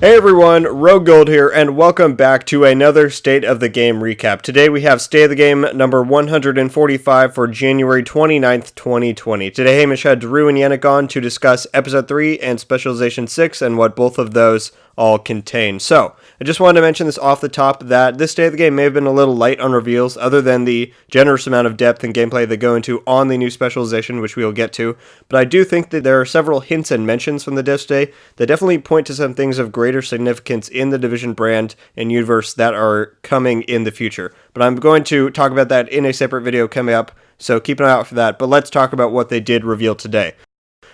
Hey everyone, Rogue Gold here, and welcome back to another State of the Game recap. Today we have State of the Game number 145 for January 29th, 2020. Today Hamish had Drew and Yannick on to discuss Episode 3 and Specialization 6 and what both of those all contain. So, I just wanted to mention this off the top that this State of the Game may have been a little light on reveals other than the generous amount of depth and gameplay they go into on the new Specialization, which we will get to. But I do think that there are several hints and mentions from the devs today that definitely point to some things of greater significance in the Division brand and universe that are coming in the future. But I'm going to talk about that in a separate video coming up, so keep an eye out for that. But let's talk about what they did reveal today.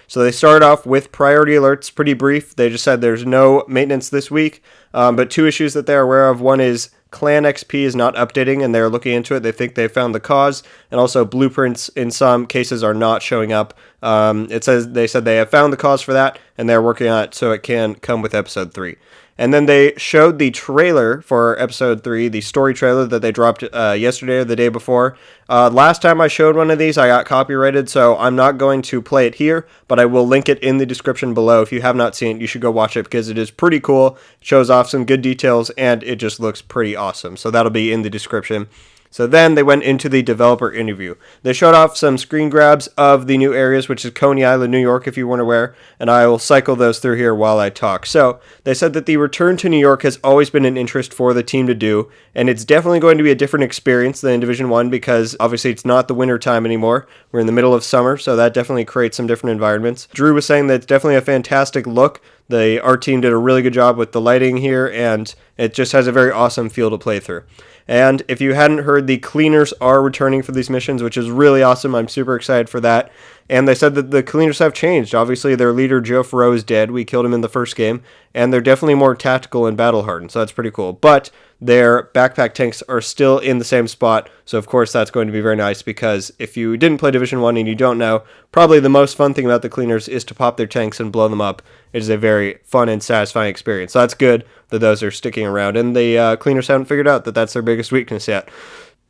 So they started off with priority alerts, pretty brief. They just said there's no maintenance this week, but two issues that they're aware of. One is Clan XP is not updating, and they're looking into it. They think they found the cause, and also blueprints in some cases are not showing up. They said they have found the cause for that, and they're working on it so it can come with Episode 3. And then they showed the trailer for Episode 3, the story trailer that they dropped yesterday or the day before. Last time I showed one of these, I got copyrighted, so I'm not going to play it here, but I will link it in the description below. If you have not seen it, you should go watch it because it is pretty cool. It shows off some good details, and it just looks pretty awesome. So that'll be in the description. So then they went into the developer interview. They showed off some screen grabs of the new areas, which is Coney Island, New York, if you weren't aware, and I will cycle those through here while I talk. So they said that the return to New York has always been an interest for the team to do, and it's definitely going to be a different experience than in Division 1 because obviously it's not the winter time anymore. We're in the middle of summer, so that definitely creates some different environments. Drew was saying that it's definitely a fantastic look. Our team did a really good job with the lighting here, and it just has a very awesome feel to play through. And if you hadn't heard, the cleaners are returning for these missions, which is really awesome. I'm super excited for that. And they said that the cleaners have changed. Obviously, their leader, Joe Farrow, is dead. We killed him in the first game. And they're definitely more tactical and battle-hardened, so that's pretty cool. But their backpack tanks are still in the same spot, so of course that's going to be very nice because if you didn't play Division 1 and you don't know, probably the most fun thing about the cleaners is to pop their tanks and blow them up. It is a very fun and satisfying experience. So that's good that those are sticking around, and the cleaners haven't figured out that that's their biggest weakness yet.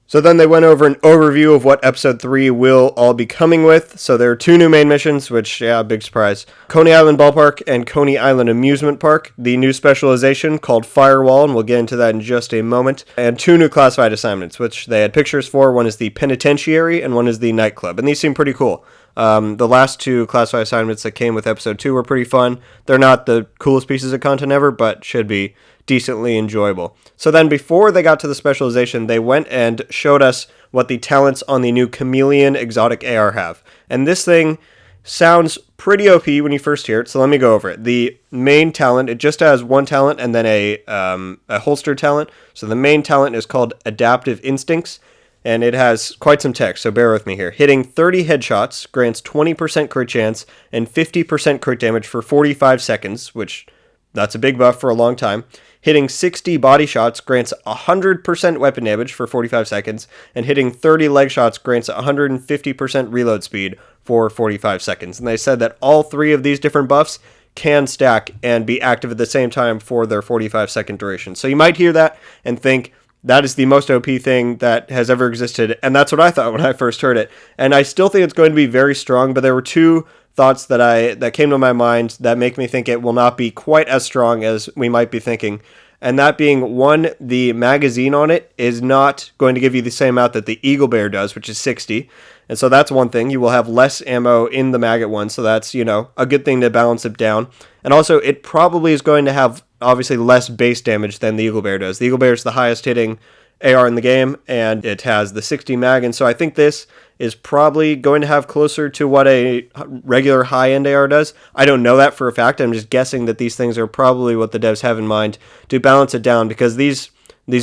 So then they went over an overview of what Episode 3 will all be coming with. So there are two new main missions, which, yeah, big surprise. Coney Island Ballpark and Coney Island Amusement Park. The new specialization called Firewall, and we'll get into that in just a moment. And two new classified assignments, which they had pictures for. One is the Penitentiary, and one is the Nightclub. And these seem pretty cool. The last two classified assignments that came with Episode 2 were pretty fun. They're not the coolest pieces of content ever, but should be decently enjoyable. So then before they got to the specialization, they went and showed us what the talents on the new Chameleon Exotic AR have. And this thing sounds pretty OP when you first hear it, so let me go over it. The main talent, it just has one talent and then a holster talent. So the main talent is called Adaptive Instincts, and it has quite some text, so bear with me here. Hitting 30 headshots grants 20% crit chance and 50% crit damage for 45 seconds, which that's a big buff for a long time. Hitting 60 body shots grants 100% weapon damage for 45 seconds, and hitting 30 leg shots grants 150% reload speed for 45 seconds. And they said that all three of these different buffs can stack and be active at the same time for their 45-second duration. So you might hear that and think, that is the most OP thing that has ever existed, and that's what I thought when I first heard it. And I still think it's going to be very strong, but there were two thoughts that came to my mind that make me think it will not be quite as strong as we might be thinking. And that being, one, the magazine on it is not going to give you the same amount that the Eagle Bear does, which is 60. And so that's one thing. You will have less ammo in the mag at one, so that's, a good thing to balance it down. And also, it probably is going to have, obviously, less base damage than the Eagle Bear does. The Eagle Bear is the highest hitting AR in the game, and it has the 60 mag, and so I think this is probably going to have closer to what a regular high-end AR does. I don't know that for a fact. I'm just guessing that these things are probably what the devs have in mind to balance it down, because these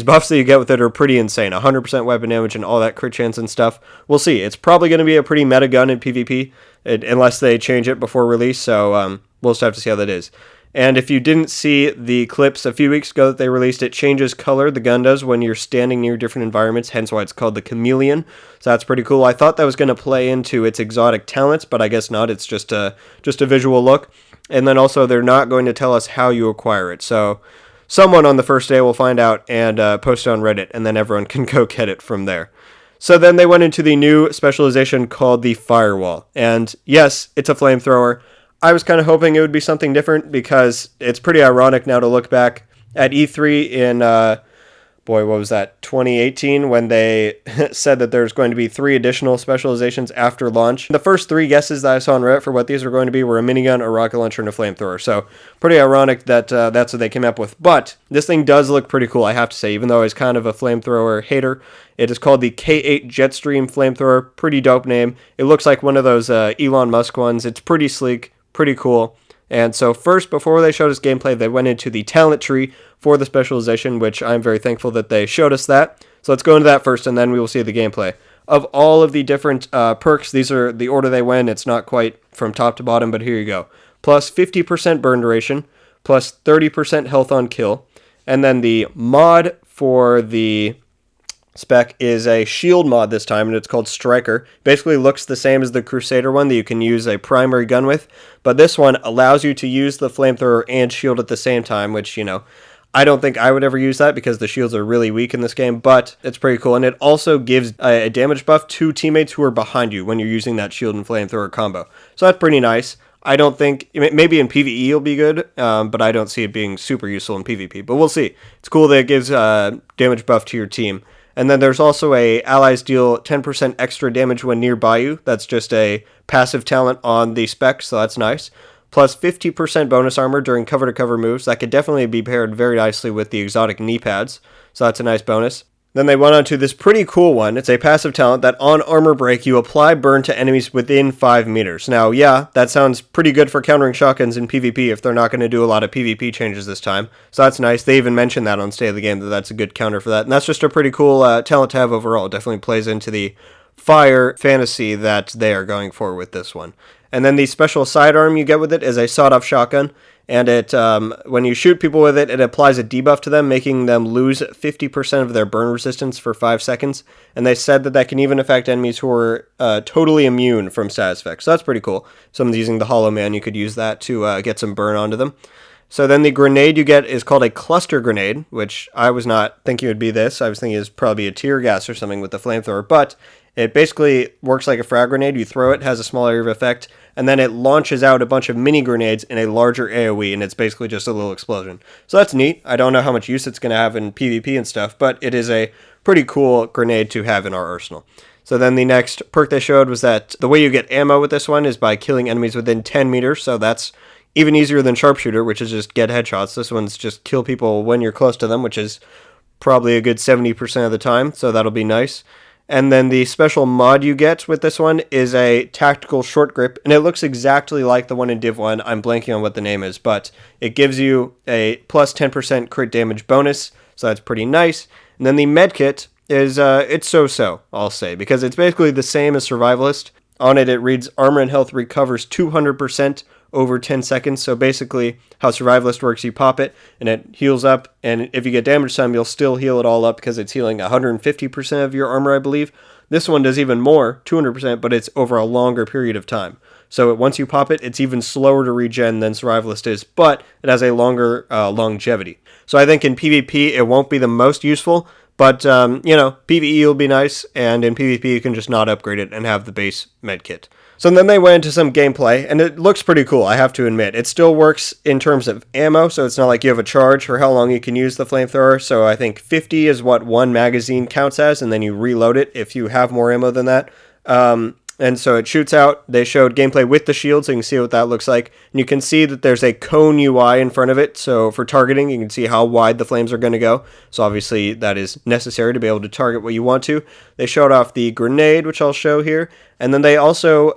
buffs that you get with it are pretty insane. 100% weapon damage and all that crit chance and stuff. We'll see. It's probably going to be a pretty meta gun in PvP, unless they change it before release, so we'll just have to see how that is. And if you didn't see the clips a few weeks ago that they released, it changes color, the gun does, when you're standing near different environments, hence why it's called the Chameleon. So that's pretty cool. I thought that was going to play into its exotic talents, but I guess not. It's just a visual look. And then also, they're not going to tell us how you acquire it. So someone on the first day will find out and post it on Reddit, and then everyone can go get it from there. So then they went into the new specialization called the Firewall. And yes, it's a flamethrower. I was kind of hoping it would be something different because it's pretty ironic now to look back at E3 in, what was that, 2018, when they said that there's going to be 3 additional specializations after launch. The first 3 guesses that I saw on Reddit for what these were going to be were a minigun, a rocket launcher, and a flamethrower. So pretty ironic that that's what they came up with. But this thing does look pretty cool, I have to say, even though I was kind of a flamethrower hater. It is called the K8 Jetstream Flamethrower. Pretty dope name. It looks like one of those Elon Musk ones. It's pretty sleek, pretty cool. And so first, before they showed us gameplay, they went into the talent tree for the specialization, which I'm very thankful that they showed us that. So let's go into that first, and then we will see the gameplay. Of all of the different perks, these are the order they went. It's not quite from top to bottom, but here you go. Plus 50% burn duration, plus 30% health on kill. And then the mod for the Spec is a shield mod this time, and it's called Striker. Basically looks the same as the Crusader one that you can use a primary gun with, but this one allows you to use the flamethrower and shield at the same time, which, you know, I don't think I would ever use that because the shields are really weak in this game, but it's pretty cool. And it also gives a damage buff to teammates who are behind you when you're using that shield and flamethrower combo. So that's pretty nice. I don't think, maybe in PvE it'll be good, but I don't see it being super useful in PvP, but we'll see. It's cool that it gives damage buff to your team. And then there's also a allies deal 10% extra damage when nearby you. That's just a passive talent on the Spec, so that's nice. Plus 50% bonus armor during cover-to-cover moves. That could definitely be paired very nicely with the exotic knee pads, so that's a nice bonus. Then they went on to this pretty cool one. It's a passive talent that on armor break, you apply burn to enemies within 5 meters. Now, yeah, that sounds pretty good for countering shotguns in PvP if they're not going to do a lot of PvP changes this time. So that's nice. They even mentioned that on State of the Game, that that's a good counter for that. And that's just a pretty cool talent to have overall. It definitely plays into the fire fantasy that they are going for with this one. And then the special sidearm you get with it is a sawed-off shotgun. And it, when you shoot people with it, it applies a debuff to them, making them lose 50% of their burn resistance for 5 seconds. And they said that that can even affect enemies who are totally immune from status effects. So that's pretty cool. Someone's using the Hollow Man, you could use that to get some burn onto them. So then the grenade you get is called a cluster grenade, which I was not thinking it would be this. I was thinking it was probably a tear gas or something with the flamethrower, but it basically works like a frag grenade. You throw it, has a small area of effect, and then it launches out a bunch of mini grenades in a larger AoE, and it's basically just a little explosion. So that's neat. I don't know how much use it's going to have in PvP and stuff, but it is a pretty cool grenade to have in our arsenal. So then the next perk they showed was that the way you get ammo with this one is by killing enemies within 10 meters, so that's even easier than Sharpshooter, which is just get headshots. This one's just kill people when you're close to them, which is probably a good 70% of the time, so that'll be nice. And then the special mod you get with this one is a tactical short grip, and it looks exactly like the one in Div 1. I'm blanking on what the name is, but it gives you a plus 10% crit damage bonus, so that's pretty nice. And then the medkit is, it's so-so, I'll say, because it's basically the same as Survivalist. On it, it reads, armor and health recovers 200% over 10 seconds. So basically how Survivalist works, you pop it and it heals up, and if you get damage some, you'll still heal it all up because it's healing 150% of your armor, I believe. This one does even more, 200%, but it's over a longer period of time. So once you pop it, it's even slower to regen than Survivalist is, but it has a longer longevity. So I think in PvP it won't be the most useful, but you know, PvE will be nice, and in PvP you can just not upgrade it and have the base medkit. So then they went into some gameplay, and it looks pretty cool, I have to admit. It still works in terms of ammo, so it's not like you have a charge for how long you can use the flamethrower. So I think 50 is what one magazine counts as, and then you reload it if you have more ammo than that. And so it shoots out. They showed gameplay with the shield, so you can see what that looks like. And you can see that there's a cone UI in front of it, so for targeting, you can see how wide the flames are going to go. So obviously that is necessary to be able to target what you want to. They showed off the grenade, which I'll show here. And then they also,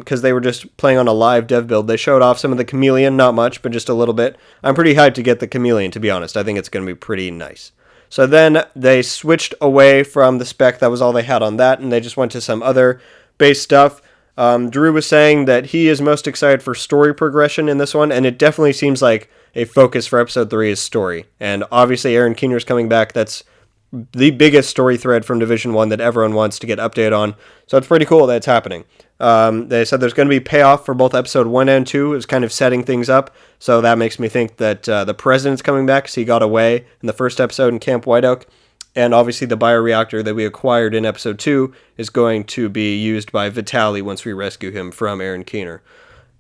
because they were just playing on a live dev build, they showed off some of the Chameleon, not much, but just a little bit. I'm pretty hyped to get the Chameleon, to be honest. I think it's going to be pretty nice. So then they switched away from the Spec. That was all they had on that, and they just went to some other base stuff. Drew was saying that he is most excited for story progression in this one, and it definitely seems like a focus for episode 3 is story. And obviously Aaron Keener's coming back. That's the biggest story thread from Division 1 that everyone wants to get updated on. So it's pretty cool that it's happening. They said there's going to be payoff for both episode 1 and 2. It's kind of setting things up. So that makes me think that the president's coming back, because he got away in the first episode in Camp White Oak. And obviously the bioreactor that we acquired in episode 2 is going to be used by Vitaly once we rescue him from Aaron Keener.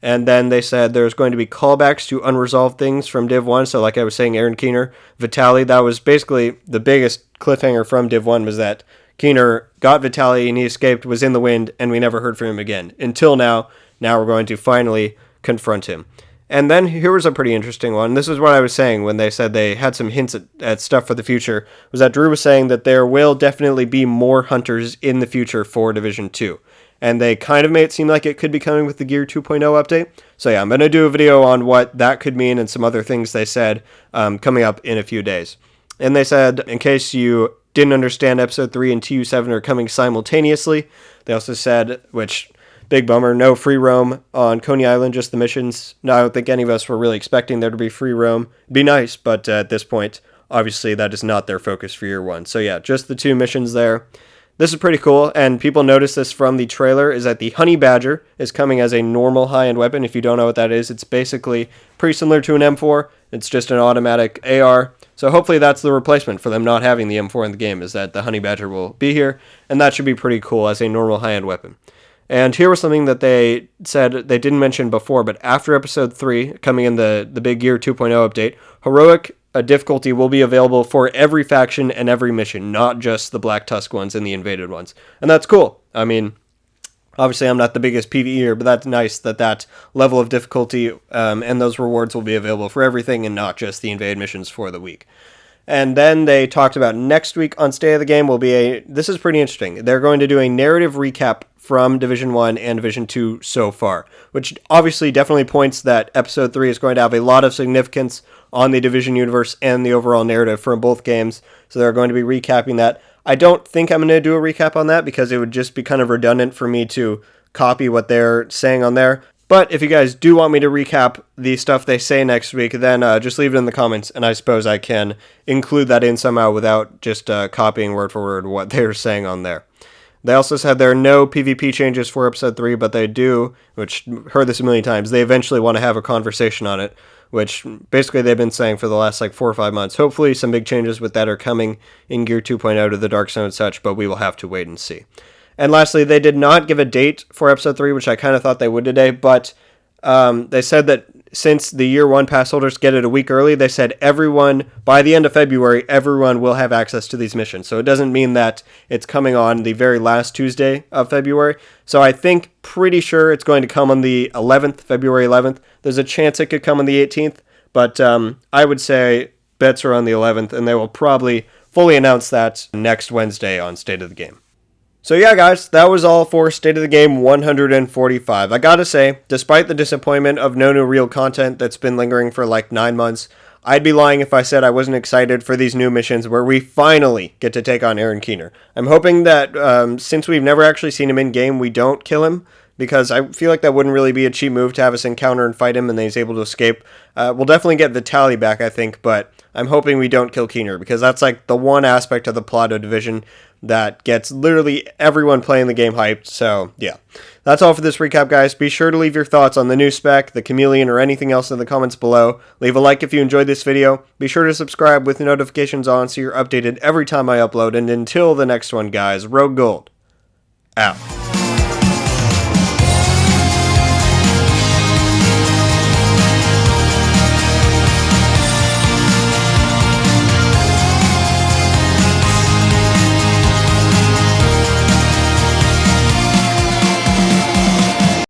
And then they said there's going to be callbacks to unresolved things from Div 1. So like I was saying, Aaron Keener, Vitaly, that was basically the biggest cliffhanger from Div 1 was that Keener got Vitaly and he escaped, was in the wind, and we never heard from him again. Until now. Now we're going to finally confront him. And then here was a pretty interesting one. This is what I was saying when they said they had some hints at stuff for the future, was that Drew was saying that there will definitely be more hunters in the future for Division 2. And they kind of made it seem like it could be coming with the Gear 2.0 update. So yeah, I'm going to do a video on what that could mean and some other things they said coming up in a few days. And they said, in case you didn't understand, Episode 3 and TU7 are coming simultaneously. They also said, which, big bummer, no free roam on Coney Island, just the missions. No, I don't think any of us were really expecting there to be free roam. It'd be nice, but at this point, obviously that is not their focus for year 1. So yeah, just the 2 missions there. This is pretty cool, and people noticed this from the trailer, is that the Honey Badger is coming as a normal high-end weapon. If you don't know what that is, it's basically pretty similar to an M4. It's just an automatic AR. So hopefully that's the replacement for them not having the M4 in the game, is that the Honey Badger will be here, and that should be pretty cool as a normal high-end weapon. And here was something that they said they didn't mention before, but after Episode 3, coming in the big Year 2.0 update, Heroic difficulty will be available for every faction and every mission, not just the Black Tusk ones and the invaded ones. And that's cool. I mean, obviously I'm not the biggest PvEer, but that's nice that that level of difficulty and those rewards will be available for everything and not just the invaded missions for the week. And then they talked about next week on State of the Game will be this is pretty interesting. They're going to do a narrative recap from Division 1 and Division 2 so far, which obviously definitely points that Episode 3 is going to have a lot of significance on the Division universe and the overall narrative from both games, so they're going to be recapping that. I don't think I'm going to do a recap on that because it would just be kind of redundant for me to copy what they're saying on there. But if you guys do want me to recap the stuff they say next week, then just leave it in the comments, and I suppose I can include that in somehow without just copying word for word what they're saying on there. They also said there are no PvP changes for Episode 3, but they do, which heard this a million times, they eventually want to have a conversation on it, which basically they've been saying for the last 4 or 5 months. Hopefully some big changes with that are coming in Gear 2.0 to the Dark Zone and such, but we will have to wait and see. And lastly, they did not give a date for Episode 3, which I kind of thought they would today, but they said that since the Year 1 pass holders get it a week early, they said everyone, by the end of February, everyone will have access to these missions. So it doesn't mean that it's coming on the very last Tuesday of February. So I think pretty sure it's going to come on the 11th, February 11th. There's a chance it could come on the 18th, but I would say bets are on the 11th, and they will probably fully announce that next Wednesday on State of the Game. So yeah, guys, that was all for State of the Game 145. I gotta say, despite the disappointment of no new real content that's been lingering for 9 months, I'd be lying if I said I wasn't excited for these new missions where we finally get to take on Aaron Keener. I'm hoping that since we've never actually seen him in-game, we don't kill him, because I feel like that wouldn't really be a cheap move to have us encounter and fight him and then he's able to escape. We'll definitely get Vitaly back, I think, but I'm hoping we don't kill Keener, because that's the one aspect of the Plato division that gets literally everyone playing the game hyped. So yeah, that's all for this recap, guys. Be sure to leave your thoughts on the new Spec, the Chameleon, or anything else in the comments below. Leave a like if you enjoyed this video. Be sure to subscribe with notifications on so you're updated every time I upload. And until the next one, guys, Rogue Gold out.